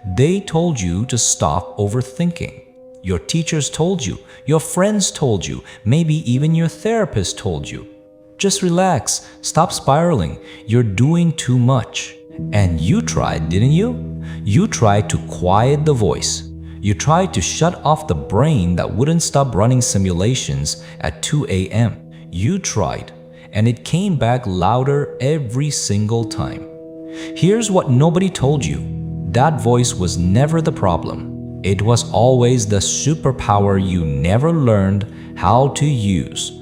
They told you to stop overthinking. Your teachers told you, your friends told you, maybe even your therapist told you. Just relax, stop spiraling, you're doing too much. And you tried, didn't you? You tried to quiet the voice. You tried to shut off the brain that wouldn't stop running simulations at 2 a.m. You tried, and it came back louder every single time. Here's what nobody told you. That voice was never the problem. It was always the superpower you never learned how to use.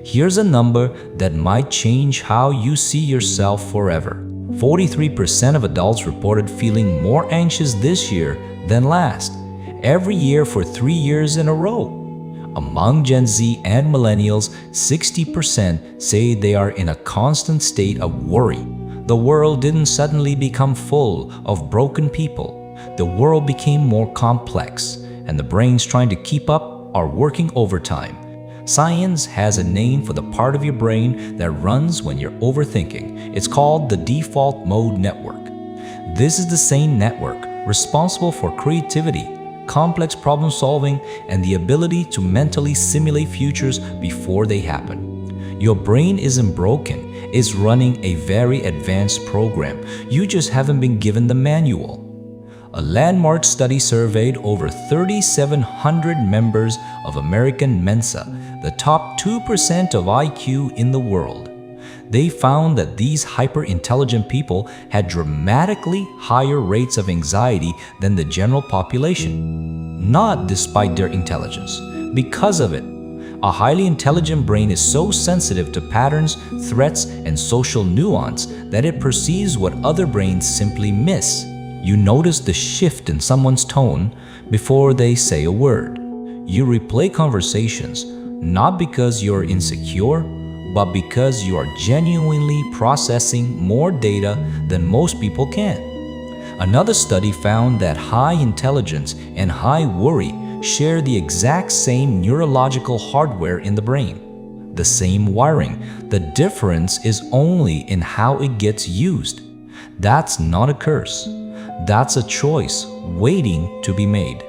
Here's a number that might change how you see yourself forever. 43% of adults reported feeling more anxious this year than last, every year for 3 years in a row. Among Gen Z and millennials, 60% say they are in a constant state of worry. The world didn't suddenly become full of broken people. The world became more complex, and the brains trying to keep up are working overtime. Science has a name for the part of your brain that runs when you're overthinking. It's called the default mode network. This is the same network responsible for creativity, complex problem solving, and the ability to mentally simulate futures before they happen. Your brain isn't broken, it's running a very advanced program. You just haven't been given the manual. A landmark study surveyed over 3,700 members of American Mensa, the top 2% of IQ in the world. They found that these hyper-intelligent people had dramatically higher rates of anxiety than the general population. Not despite their intelligence, because of it. A highly intelligent brain is so sensitive to patterns, threats, and social nuance that it perceives what other brains simply miss. You notice the shift in someone's tone before they say a word. You replay conversations, not because you're insecure, but because you are genuinely processing more data than most people can. Another study found that high intelligence and high worry share the exact same neurological hardware in the brain, the same wiring. The difference is only in how it gets used. That's not a curse. That's a choice waiting to be made.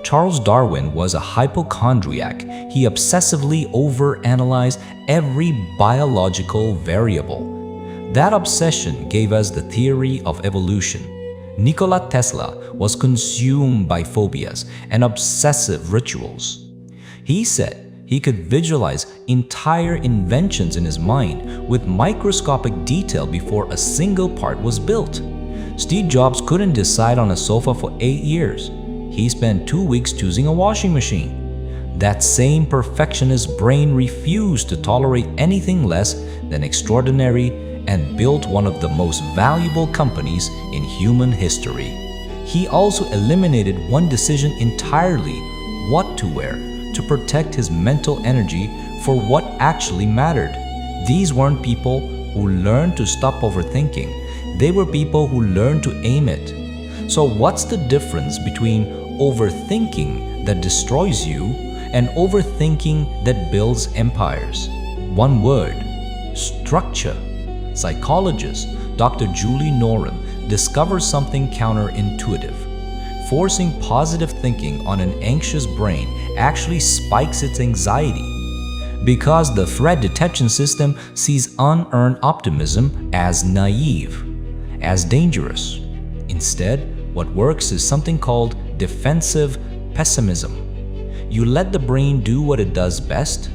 Charles Darwin was a hypochondriac. He obsessively overanalyzed every biological variable. That obsession gave us the theory of evolution. Nikola Tesla was consumed by phobias and obsessive rituals. He said he could visualize entire inventions in his mind with microscopic detail before a single part was built. Steve Jobs couldn't decide on a sofa for 8 years. He spent 2 weeks choosing a washing machine. That same perfectionist brain refused to tolerate anything less than extraordinary and built one of the most valuable companies in human history. He also eliminated one decision entirely: what to wear, to protect his mental energy for what actually mattered. These weren't people who learned to stop overthinking. They were people who learned to aim it. So what's the difference between overthinking that destroys you and overthinking that builds empires? One word: structure. Psychologist Dr. Julie Norum discovers something counterintuitive. Forcing positive thinking on an anxious brain actually spikes its anxiety, because the threat detection system sees unearned optimism as naive, as dangerous. Instead, what works is something called defensive pessimism. You let the brain do what it does best,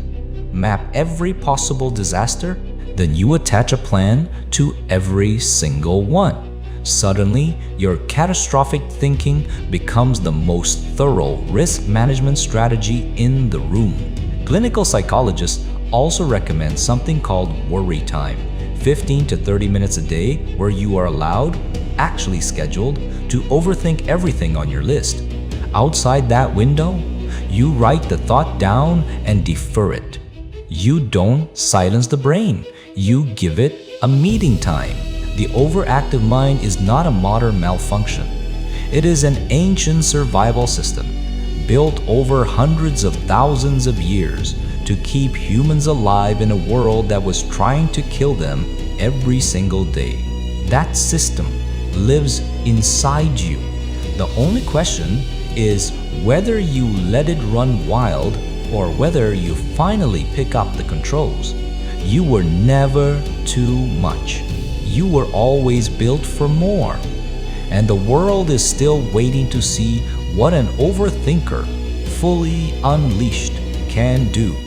map every possible disaster, then you attach a plan to every single one. Suddenly, your catastrophic thinking becomes the most thorough risk management strategy in the room. Clinical psychologists also recommend something called worry time, 15 to 30 minutes a day where you are allowed, actually scheduled, to overthink everything on your list. Outside that window, you write the thought down and defer it. You don't silence the brain, you give it a meeting time. The overactive mind is not a modern malfunction. It is an ancient survival system built over hundreds of thousands of years to keep humans alive in a world that was trying to kill them every single day. That system lives inside you. The only question is whether you let it run wild or whether you finally pick up the controls. You were never too much. You were always built for more. And the world is still waiting to see what an overthinker, fully unleashed, can do.